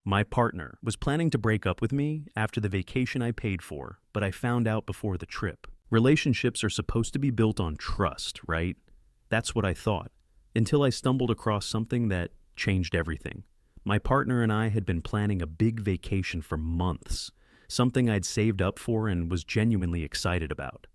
My partner was planning to break up with me after the vacation I paid for, but I found out before the trip. Relationships are supposed to be built on trust, right? That's what I thought, until I stumbled across something that changed everything. My partner and I had been planning a big vacation for months, something I'd saved up for and was genuinely excited about.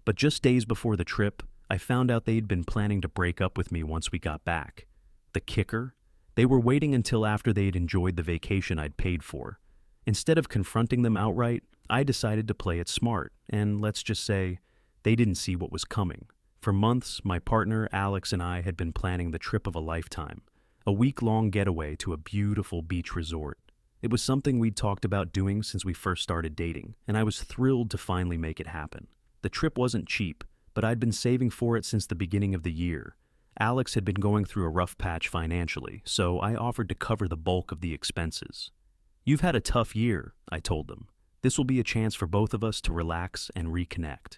But just days before the trip, I found out they'd been planning to break up with me once we got back. The kicker? They were waiting until after they'd enjoyed the vacation I'd paid for. Instead of confronting them outright, I decided to play it smart, and let's just say, they didn't see what was coming. For months, my partner, Alex, and I had been planning the trip of a lifetime, a week-long getaway to a beautiful beach resort. It was something we'd talked about doing since we first started dating, and I was thrilled to finally make it happen. The trip wasn't cheap, but I'd been saving for it since the beginning of the year. Alex had been going through a rough patch financially, so I offered to cover the bulk of the expenses. "You've had a tough year," I told them. "This will be a chance for both of us to relax and reconnect."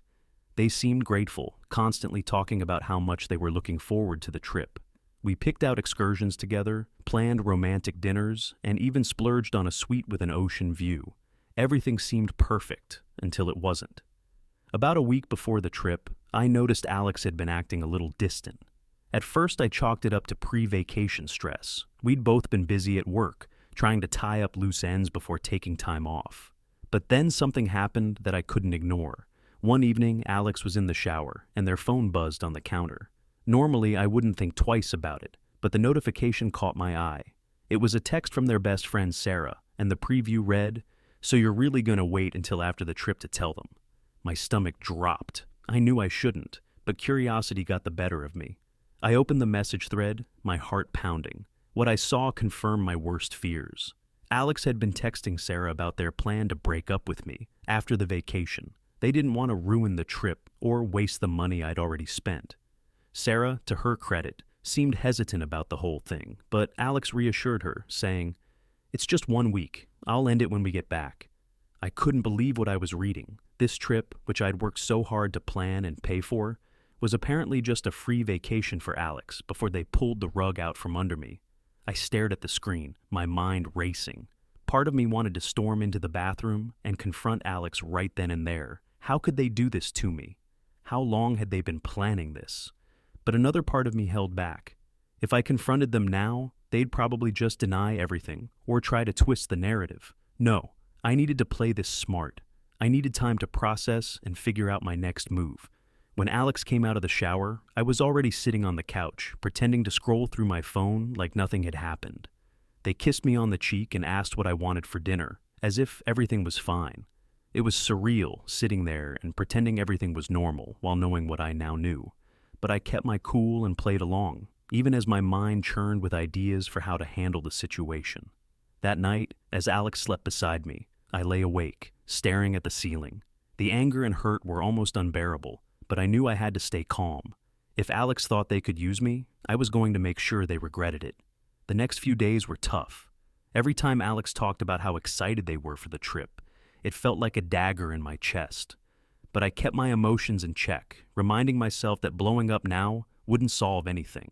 They seemed grateful, constantly talking about how much they were looking forward to the trip. We picked out excursions together, planned romantic dinners, and even splurged on a suite with an ocean view. Everything seemed perfect until it wasn't. About a week before the trip, I noticed Alex had been acting a little distant. At first, I chalked it up to pre-vacation stress. We'd both been busy at work, trying to tie up loose ends before taking time off. But then something happened that I couldn't ignore. One evening, Alex was in the shower, and their phone buzzed on the counter. Normally, I wouldn't think twice about it, but the notification caught my eye. It was a text from their best friend, Sarah, and the preview read, "So you're really gonna wait until after the trip to tell them." My stomach dropped. I knew I shouldn't, but curiosity got the better of me. I opened the message thread, my heart pounding. What I saw confirmed my worst fears. Alex had been texting Sarah about their plan to break up with me after the vacation. They didn't want to ruin the trip or waste the money I'd already spent. Sarah, to her credit, seemed hesitant about the whole thing, but Alex reassured her, saying, "It's just 1 week. I'll end it when we get back." I couldn't believe what I was reading. This trip, which I'd worked so hard to plan and pay for, was apparently just a free vacation for Alex before they pulled the rug out from under me. I stared at the screen, my mind racing. Part of me wanted to storm into the bathroom and confront Alex right then and there. How could they do this to me? How long had they been planning this? But another part of me held back. If I confronted them now, they'd probably just deny everything or try to twist the narrative. No, I needed to play this smart. I needed time to process and figure out my next move. When Alex came out of the shower, I was already sitting on the couch, pretending to scroll through my phone like nothing had happened. They kissed me on the cheek and asked what I wanted for dinner, as if everything was fine. It was surreal, sitting there and pretending everything was normal while knowing what I now knew. But I kept my cool and played along, even as my mind churned with ideas for how to handle the situation. That night, as Alex slept beside me, I lay awake, staring at the ceiling. The anger and hurt were almost unbearable, but I knew I had to stay calm. If Alex thought they could use me, I was going to make sure they regretted it. The next few days were tough. Every time Alex talked about how excited they were for the trip, it felt like a dagger in my chest. But I kept my emotions in check, reminding myself that blowing up now wouldn't solve anything.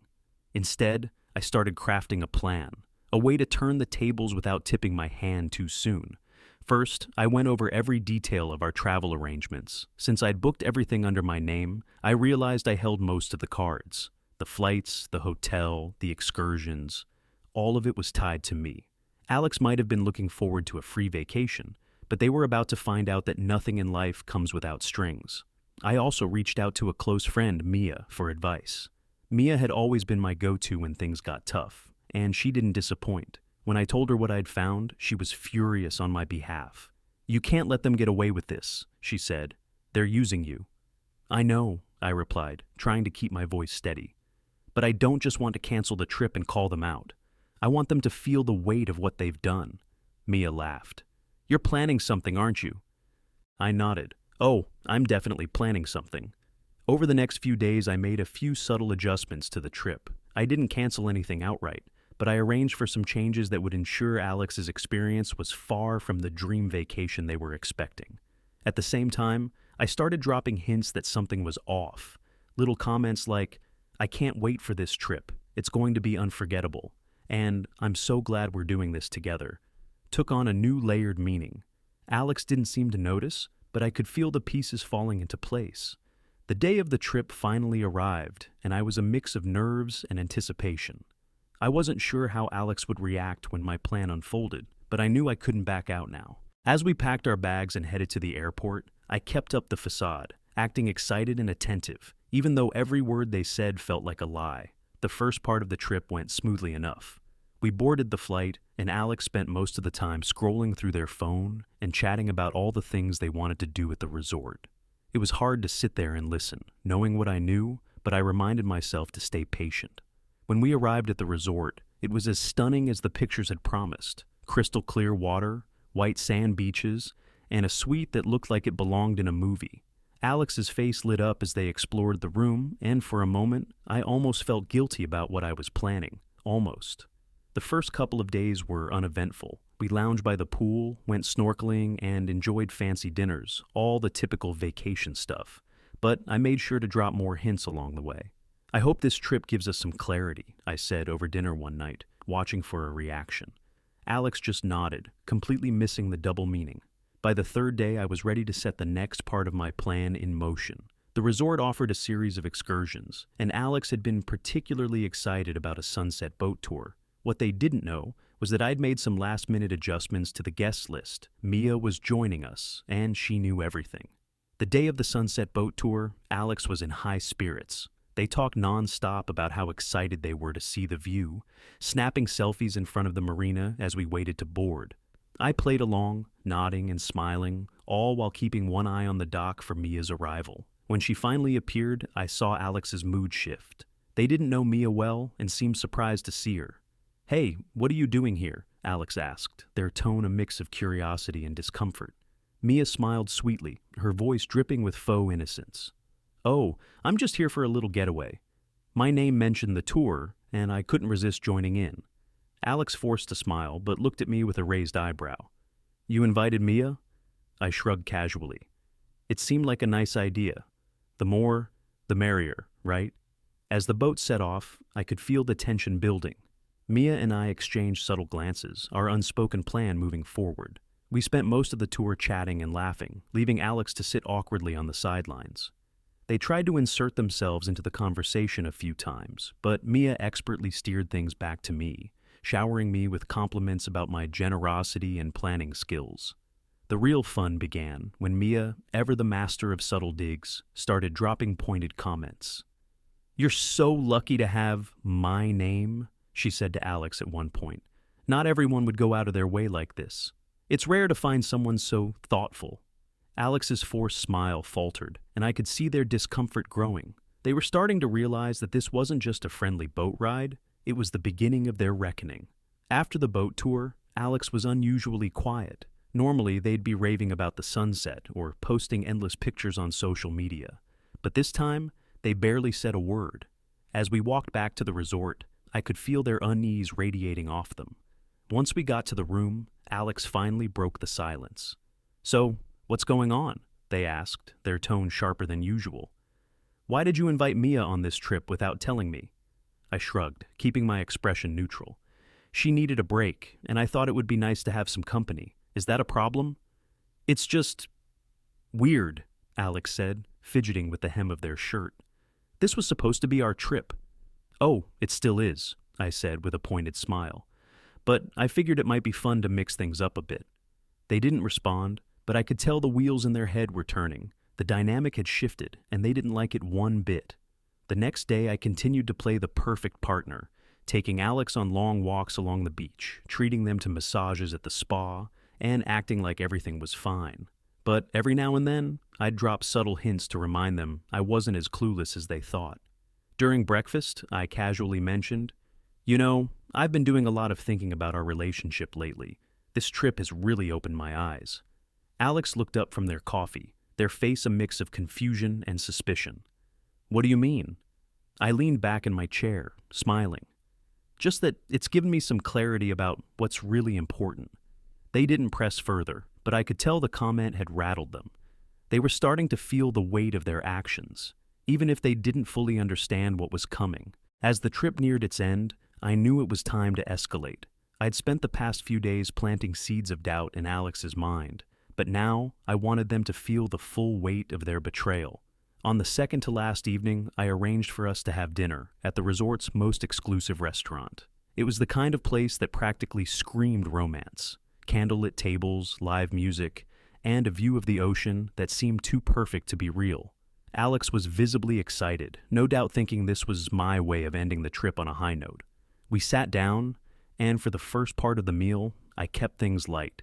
Instead, I started crafting a plan, a way to turn the tables without tipping my hand too soon. First, I went over every detail of our travel arrangements. Since I'd booked everything under my name, I realized I held most of the cards. The flights, the hotel, the excursions, all of it was tied to me. Alex might have been looking forward to a free vacation, but they were about to find out that nothing in life comes without strings. I also reached out to a close friend, Mia, for advice. Mia had always been my go-to when things got tough, and she didn't disappoint. When I told her what I'd found, she was furious on my behalf. "You can't let them get away with this," she said. "They're using you." "I know," I replied, trying to keep my voice steady. "But I don't just want to cancel the trip and call them out. I want them to feel the weight of what they've done." Mia laughed. "You're planning something, aren't you?" I nodded. "Oh, I'm definitely planning something." Over the next few days, I made a few subtle adjustments to the trip. I didn't cancel anything outright, but I arranged for some changes that would ensure Alex's experience was far from the dream vacation they were expecting. At the same time, I started dropping hints that something was off. Little comments like, "I can't wait for this trip. It's going to be unforgettable." And "I'm so glad we're doing this together." took on a new layered meaning. Alex didn't seem to notice, but I could feel the pieces falling into place. The day of the trip finally arrived, and I was a mix of nerves and anticipation. I wasn't sure how Alex would react when my plan unfolded, but I knew I couldn't back out now. As we packed our bags and headed to the airport, I kept up the facade, acting excited and attentive, even though every word they said felt like a lie. The first part of the trip went smoothly enough. We boarded the flight, and Alex spent most of the time scrolling through their phone and chatting about all the things they wanted to do at the resort. It was hard to sit there and listen, knowing what I knew, but I reminded myself to stay patient. When we arrived at the resort, it was as stunning as the pictures had promised. Crystal clear water, white sand beaches, and a suite that looked like it belonged in a movie. Alex's face lit up as they explored the room, and for a moment, I almost felt guilty about what I was planning. Almost. The first couple of days were uneventful. We lounged by the pool, went snorkeling, and enjoyed fancy dinners, all the typical vacation stuff. But I made sure to drop more hints along the way. "I hope this trip gives us some clarity," I said over dinner one night, watching for a reaction. Alex just nodded, completely missing the double meaning. By the third day, I was ready to set the next part of my plan in motion. The resort offered a series of excursions, and Alex had been particularly excited about a sunset boat tour. What they didn't know was that I'd made some last-minute adjustments to the guest list. Mia was joining us, and she knew everything. The day of the sunset boat tour, Alex was in high spirits. They talked non-stop about how excited they were to see the view, snapping selfies in front of the marina as we waited to board. I played along, nodding and smiling, all while keeping one eye on the dock for Mia's arrival. When she finally appeared, I saw Alex's mood shift. They didn't know Mia well and seemed surprised to see her. "Hey, what are you doing here?" Alex asked, their tone a mix of curiosity and discomfort. Mia smiled sweetly, her voice dripping with faux innocence. "Oh, I'm just here for a little getaway." My name mentioned the tour, and I couldn't resist joining in. Alex forced a smile, but looked at me with a raised eyebrow. "You invited Mia?" I shrugged casually. It seemed like a nice idea. The more, the merrier, right? As the boat set off, I could feel the tension building. Mia and I exchanged subtle glances, our unspoken plan moving forward. We spent most of the tour chatting and laughing, leaving Alex to sit awkwardly on the sidelines. They tried to insert themselves into the conversation a few times, but Mia expertly steered things back to me, showering me with compliments about my generosity and planning skills. The real fun began when Mia, ever the master of subtle digs, started dropping pointed comments. "You're so lucky to have my name," she said to Alex at one point. "Not everyone would go out of their way like this. It's rare to find someone so thoughtful." Alex's forced smile faltered, and I could see their discomfort growing. They were starting to realize that this wasn't just a friendly boat ride, it was the beginning of their reckoning. After the boat tour, Alex was unusually quiet. Normally, they'd be raving about the sunset or posting endless pictures on social media. But this time, they barely said a word. As we walked back to the resort, I could feel their unease radiating off them. Once we got to the room, Alex finally broke the silence. "So, what's going on?" they asked, their tone sharper than usual. "Why did you invite Mia on this trip without telling me?" I shrugged, keeping my expression neutral. "She needed a break, and I thought it would be nice to have some company. Is that a problem?" "It's just weird," Alex said, fidgeting with the hem of their shirt. "This was supposed to be our trip." "Oh, it still is," I said with a pointed smile. "But I figured it might be fun to mix things up a bit." They didn't respond, but I could tell the wheels in their head were turning. The dynamic had shifted, and they didn't like it one bit. The next day, I continued to play the perfect partner, taking Alex on long walks along the beach, treating them to massages at the spa, and acting like everything was fine. But every now and then, I'd drop subtle hints to remind them I wasn't as clueless as they thought. During breakfast, I casually mentioned, "You know, I've been doing a lot of thinking about our relationship lately. This trip has really opened my eyes." Alex looked up from their coffee, their face a mix of confusion and suspicion. "What do you mean?" I leaned back in my chair, smiling. "Just that it's given me some clarity about what's really important." They didn't press further, but I could tell the comment had rattled them. They were starting to feel the weight of their actions, even if they didn't fully understand what was coming. As the trip neared its end, I knew it was time to escalate. I'd spent the past few days planting seeds of doubt in Alex's mind, but now I wanted them to feel the full weight of their betrayal. On the second to last evening, I arranged for us to have dinner at the resort's most exclusive restaurant. It was the kind of place that practically screamed romance. Candlelit tables, live music, and a view of the ocean that seemed too perfect to be real. Alex was visibly excited, no doubt thinking this was my way of ending the trip on a high note. We sat down, and for the first part of the meal, I kept things light.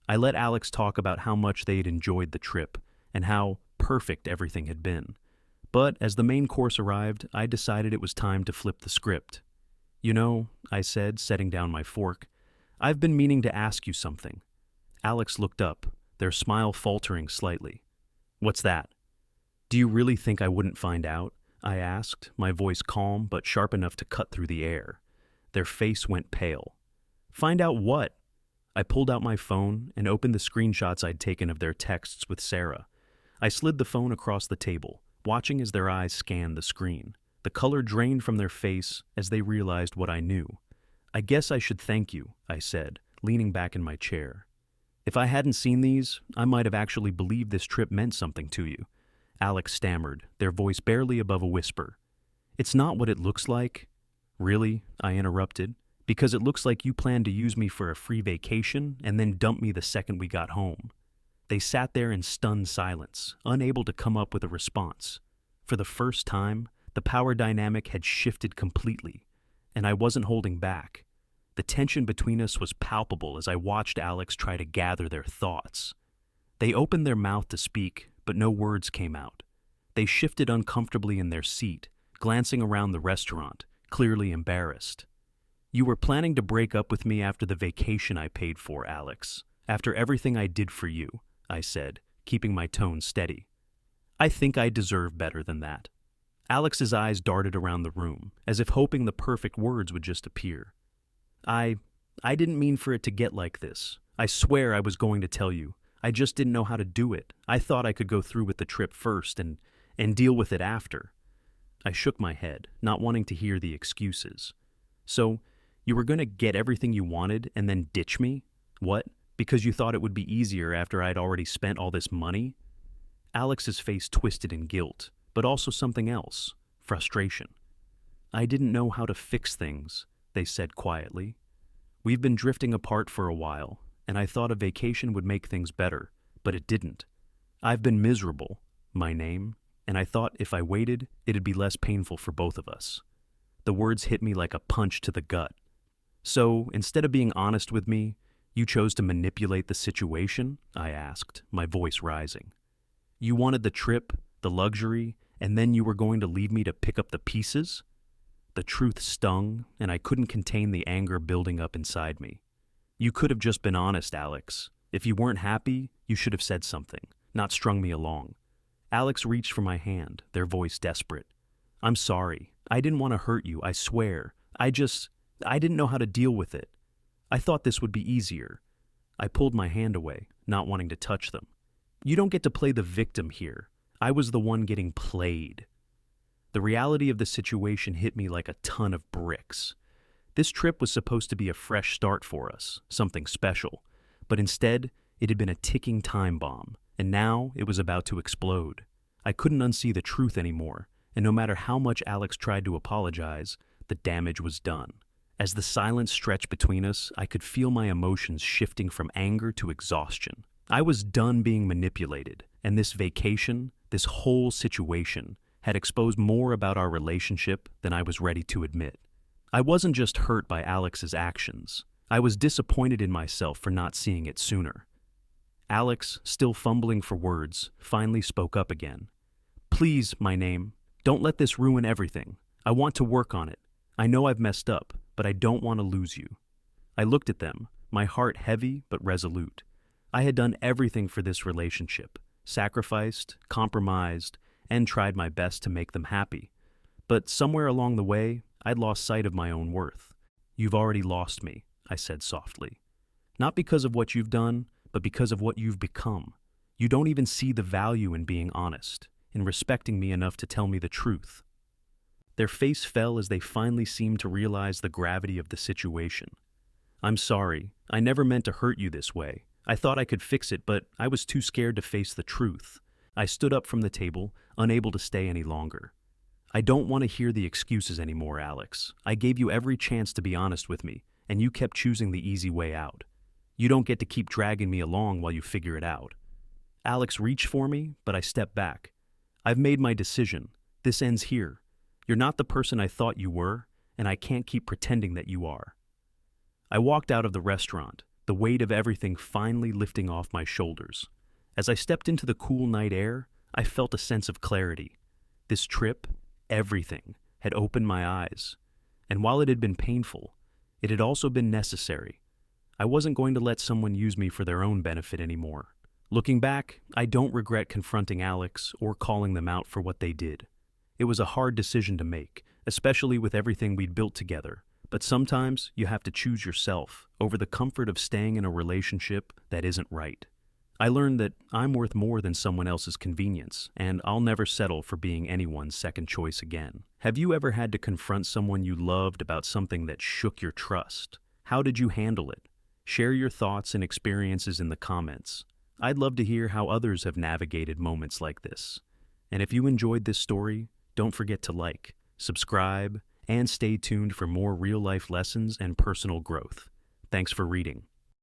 I let Alex talk about how much they had enjoyed the trip and how perfect everything had been. But as the main course arrived, I decided it was time to flip the script. "You know," I said, setting down my fork, "I've been meaning to ask you something." Alex looked up, their smile faltering slightly. "What's that?" "Do you really think I wouldn't find out?" I asked, my voice calm but sharp enough to cut through the air. Their face went pale. "Find out what?" I pulled out my phone and opened the screenshots I'd taken of their texts with Sarah. I slid the phone across the table, watching as their eyes scanned the screen. The color drained from their face as they realized what I knew. "I guess I should thank you," I said, leaning back in my chair. "If I hadn't seen these, I might have actually believed this trip meant something to you." Alex stammered, their voice barely above a whisper. "It's not what it looks like." "Really?" I interrupted. "Because it looks like you planned to use me for a free vacation and then dump me the second we got home." They sat there in stunned silence, unable to come up with a response. For the first time, the power dynamic had shifted completely, and I wasn't holding back. The tension between us was palpable as I watched Alex try to gather their thoughts. They opened their mouth to speak, but no words came out. They shifted uncomfortably in their seat, glancing around the restaurant, clearly embarrassed. "You were planning to break up with me after the vacation I paid for, Alex. After everything I did for you," I said, keeping my tone steady. "I think I deserve better than that." Alex's eyes darted around the room, as if hoping the perfect words would just appear. I didn't mean for it to get like this. I swear I was going to tell you. I just didn't know how to do it. I thought I could go through with the trip first and deal with it after." I shook my head, not wanting to hear the excuses. "So, you were going to get everything you wanted and then ditch me? What? Because you thought it would be easier after I'd already spent all this money?" Alex's face twisted in guilt, but also something else, frustration. "I didn't know how to fix things," they said quietly. "We've been drifting apart for a while, and I thought a vacation would make things better, but it didn't. I've been miserable, my name, and I thought if I waited, it'd be less painful for both of us." The words hit me like a punch to the gut. "So, instead of being honest with me, you chose to manipulate the situation?" I asked, my voice rising. "You wanted the trip, the luxury, and then you were going to leave me to pick up the pieces?" The truth stung, and I couldn't contain the anger building up inside me. "You could have just been honest, Alex. If you weren't happy, you should have said something, not strung me along." Alex reached for my hand, their voice desperate. "I'm sorry. I didn't want to hurt you, I swear. I didn't know how to deal with it. I thought this would be easier." I pulled my hand away, not wanting to touch them. "You don't get to play the victim here. I was the one getting played." The reality of the situation hit me like a ton of bricks. This trip was supposed to be a fresh start for us, something special, but instead, it had been a ticking time bomb, and now it was about to explode. I couldn't unsee the truth anymore, and no matter how much Alex tried to apologize, the damage was done. As the silence stretched between us, I could feel my emotions shifting from anger to exhaustion. I was done being manipulated, and this vacation, this whole situation, had exposed more about our relationship than I was ready to admit. I wasn't just hurt by Alex's actions. I was disappointed in myself for not seeing it sooner. Alex, still fumbling for words, finally spoke up again. "Please, my name, don't let this ruin everything. I want to work on it. I know I've messed up, but I don't want to lose you." I looked at them, my heart heavy but resolute. I had done everything for this relationship, sacrificed, compromised, and tried my best to make them happy. But somewhere along the way, I'd lost sight of my own worth. "You've already lost me," I said softly. "Not because of what you've done, but because of what you've become. You don't even see the value in being honest, in respecting me enough to tell me the truth." Their face fell as they finally seemed to realize the gravity of the situation. I'm sorry. I never meant to hurt you this way. I thought I could fix it, but I was too scared to face the truth. I stood up from the table, unable to stay any longer. I don't want to hear the excuses anymore, Alex. I gave you every chance to be honest with me, and you kept choosing the easy way out. You don't get to keep dragging me along while you figure it out. Alex reached for me, but I stepped back. I've made my decision. This ends here. You're not the person I thought you were, and I can't keep pretending that you are. I walked out of the restaurant, the weight of everything finally lifting off my shoulders. As I stepped into the cool night air, I felt a sense of clarity. This trip, everything, had opened my eyes. And while it had been painful, it had also been necessary. I wasn't going to let someone use me for their own benefit anymore. Looking back, I don't regret confronting Alex or calling them out for what they did. It was a hard decision to make, especially with everything we'd built together. But sometimes you have to choose yourself over the comfort of staying in a relationship that isn't right. I learned that I'm worth more than someone else's convenience, and I'll never settle for being anyone's second choice again. Have you ever had to confront someone you loved about something that shook your trust? How did you handle it? Share your thoughts and experiences in the comments. I'd love to hear how others have navigated moments like this. And if you enjoyed this story, don't forget to like, subscribe, and stay tuned for more real-life lessons and personal growth. Thanks for reading.